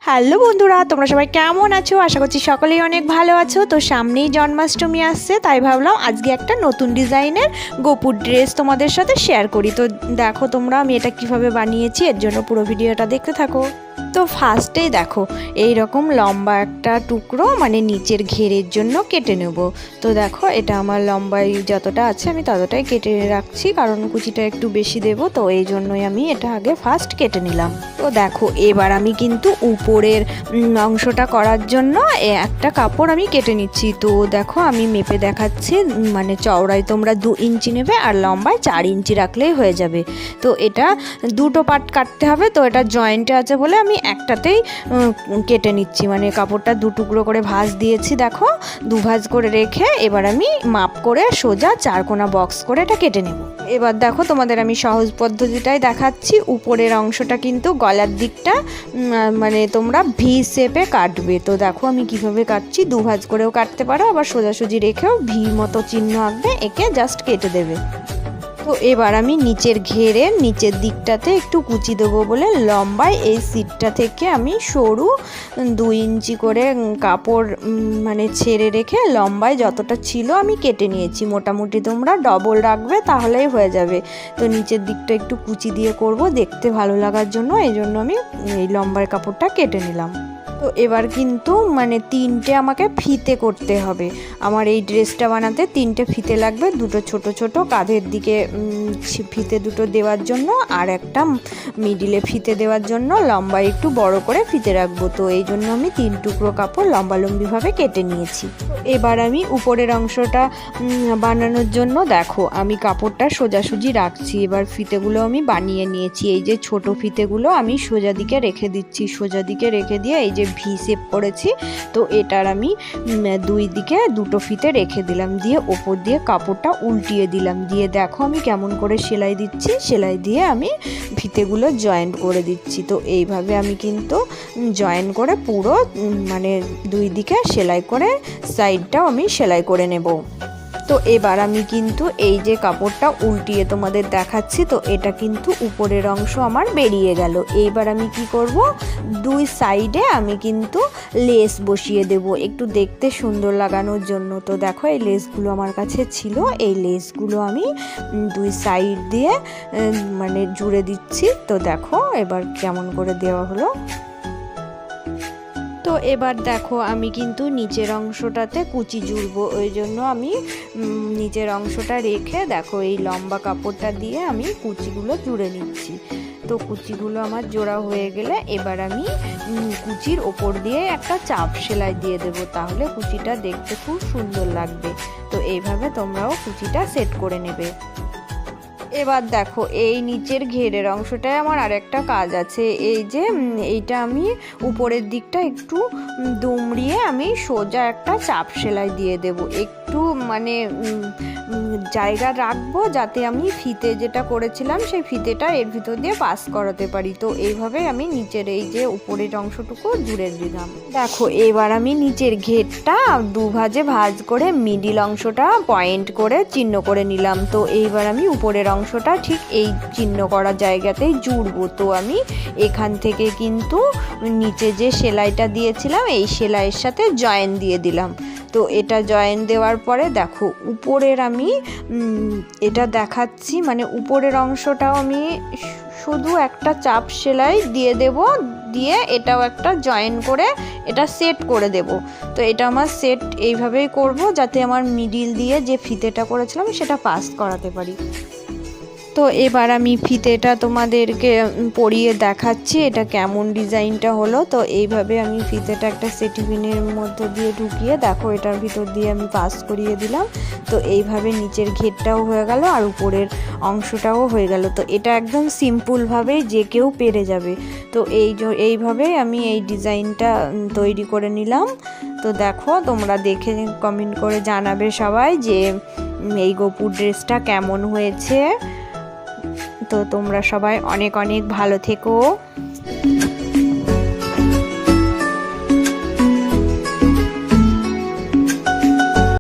Hello বন্ধুরা, তোমরা সবাই কেমন আছো? আশা করছি সকলেই অনেক ভালো আছো। তো সামনেই জন্মাষ্টমী আসছে, তাই ভাবলাম আজকে একটা নতুন ডিজাইনের গোপুর ড্রেস তোমাদের সাথে শেয়ার করি। তো দেখো তোমরা আমি এটা কিভাবে বানিয়েছি, এর জন্য পুরো ভিডিওটা দেখতে থাকো। তো ফার্স্টেই দেখো এই রকম লম্বা একটা টুকরো মানে নিচের ঘেরের জন্য কেটে নেব। তো দেখো এটা আমার লম্বাই যতটা আছে আমি ততটাই কেটে রাখছি, কারণ কুচিটা একটু বেশি দেব, তো এই জন্যই আমি এটা আগে ফার্স্ট কেটে নিলাম। তো দেখো এবার আমি কিন্তু উপরের অংশটা করার জন্য একটা কাপড় আমি কেটে নিচ্ছি। তো দেখো আমি মেপে দেখাচ্ছি, মানে চওড়ায় তোমরা 2 ইঞ্চি নেবে আর লম্বায় 4 ইঞ্চি রাখলেই হয়ে যাবে। তো এটা দুটো পার্ট কাটতে হবে, তো এটা জয়েন্টে আছে বলে আমি একটাতেই কেটে নিচ্ছি, মানে কাপড়টা 2 টুকরো করে ভাঁজ দিয়েছি। দেখো 2 ভাঁজ করে রেখে এবার আমি মাপ করে সোজা 4 কোণা বক্স করে এটা কেটে নেব। এবার দেখো তোমাদের আমি সহজ পদ্ধতিটাই দেখাচ্ছি। উপরের অংশটা কিন্তু গলার দিকটা মানে তোমরা ভি শেপে কাটবে। তো দেখো আমি কিভাবে কাটছি, 2 ভাঁজ করেও কাটতে পারো, আবার সোজাসুজি রেখেও ভি মতো চিহ্ন আঁকবে, এঁকে জাস্ট কেটে দেবে। তো এবার আমি নিচের ঘেরের নিচের দিকটাতে একটু কুচি দেবো বলে লম্বায় এই সিটটা থেকে আমি সরু 2 ইঞ্চি করে কাপড় মানে ছেড়ে রেখে লম্বায় যতটা ছিল আমি কেটে নিয়েছি। মোটামুটি তোমরা ডবল রাখবে তাহলেই হয়ে যাবে। তো নিচের দিকটা একটু কুচি দিয়ে করব দেখতে ভালো লাগার জন্য, এই জন্য আমি এই লম্বার কাপড়টা কেটে নিলাম। তো এবার কিন্তু মানে 3টে আমাকে ফিতে করতে হবে। আমার এই ড্রেসটা বানাতে 3টে ফিতে লাগবে, 2টো ছোট ছোট কাঁধের দিকে ফিতে 2টো দেওয়ার জন্য, আর একটা মিডিলে ফিতে দেওয়ার জন্য লম্বায় একটু বড় করে ফিতে রাখবো। তো এই জন্য আমি 3 টুকরো কাপড় লম্বালম্বিভাবে কেটে নিয়েছি। এবার আমি উপরের অংশটা বানানোর জন্য দেখো আমি কাপড়টা সোজাসুজি রাখছি। এবার ফিতেগুলো আমি বানিয়ে নিয়েছি। এই যে ছোট ফিতেগুলো আমি সোজা দিকে রেখে দিচ্ছি, সোজা দিকে রেখে দিয়ে এই যে ভি শেপ করেছি, তো এটার আমি 2 দিকে 2টো ফিতে রেখে দিলাম, দিয়ে ওপর দিয়ে কাপড়টা উল্টিয়ে দিলাম, দিয়ে দেখো আমি কেমন করে সেলাই দিচ্ছি। সেলাই দিয়ে আমি ফিতেগুলো জয়েন্ট করে দিচ্ছি। তো এইভাবে আমি কিন্তু জয়েন করে পুরো মানে 2 দিকে সেলাই করে সাইডটাও আমি সেলাই করে নেব। তো এবার আমি কিন্তু এই যে কাপড়টা উল্টিয়ে তোমাদের দেখাচ্ছি, তো এটা কিন্তু উপরের অংশ আমার বেরিয়ে গেল। এইবার আমি কি করব, 2 সাইডে আমি কিন্তু লেস বসিয়ে দেব একটু দেখতে সুন্দর লাগানোর জন্য। তো দেখো এই লেসগুলো আমার কাছে ছিল, এই লেসগুলো আমি 2 সাইড দিয়ে মানে জুড়ে দিচ্ছি। তো দেখো এবার কেমন করে দেওয়া হলো। তো এবার দেখো আমি কিন্তু নিচের অংশটাতে কুচি জুড়বো, ওই জন্য আমি নিচের অংশটা রেখে দেখো এই লম্বা কাপড়টা দিয়ে আমি কুচিগুলো জুড়ে নিচ্ছি। তো কুচিগুলো আমার জোড়া হয়ে গেলে এবার আমি কুচির ওপর দিয়ে একটা চাপ সেলাই দিয়ে দেবো, তাহলে কুচিটা দেখতে খুব সুন্দর লাগবে। তো এইভাবে তোমরাও কুচিটা সেট করে নেবে। এবার দেখো এই নিচের ঘেরের অংশটায় আমার আরেকটা কাজ আছে। এই যে এইটা আমি উপরের দিকটা একটু দুমড়িয়ে আমি সোজা একটা চাপ সেলাই দিয়ে দেব, একটু মানে জায়গা রাখবো যাতে আমি ফিতে যেটা করেছিলাম সেই ফিতেটা এর ভিতর দিয়ে পাস করাতে পারি। তো এইভাবে আমি নিচের এই যে উপরের অংশটুকু জুড়ে দিলাম। দেখো এবার আমি নিচের ঘেরটা 2 ভাঁজে ভাঁজ করে মিডিল অংশটা পয়েন্ট করে চিহ্ন করে নিলাম। তো এইবার আমি উপরের অংশটা ঠিক এই চিহ্ন করা জায়গাতেই জুড়বো। তো আমি এখান থেকে কিন্তু নিচে যে সেলাইটা দিয়েছিলাম এই সেলাইয়ের সাথে জয়েন দিয়ে দিলাম। তো এটা জয়েন দেওয়ার পরে দেখো উপরের আমি এটা দেখাচ্ছি, মানে উপরের অংশটাও আমি শুধু একটা চাপ সেলাই দিয়ে দেব, দিয়ে এটাও একটা জয়েন করে এটা সেট করে দেব। তো এটা আমার সেট এইভাবেই করব যাতে আমার মিডিল দিয়ে যে ফিতেটা করেছিলাম সেটা পাস করাতে পারি। তো এবার আমি ফিতেটা তোমাদেরকে পরিয়ে দেখাচ্ছি এটা কেমন ডিজাইনটা হলো। তো এইভাবে আমি ফিতেটা একটা সেটিপিনের মধ্যে দিয়ে ঢুকিয়ে দেখো এটার ভিতর দিয়ে আমি পাস করিয়ে দিলাম। তো এইভাবে নিচের ঘেরটাও হয়ে গেল আর উপরের অংশটাও হয়ে গেল। তো এটা একদম সিম্পলভাবেই যে কেউ পেরে যাবে। তো এইভাবেই আমি এই ডিজাইনটা তৈরি করে নিলাম। তো দেখো তোমরা দেখে কমেন্ট করে জানাবে সবাই যে এই গোপুর ড্রেসটা কেমন হয়েছে। তো তোমরা সবাই অনেক অনেক ভালো থেকো।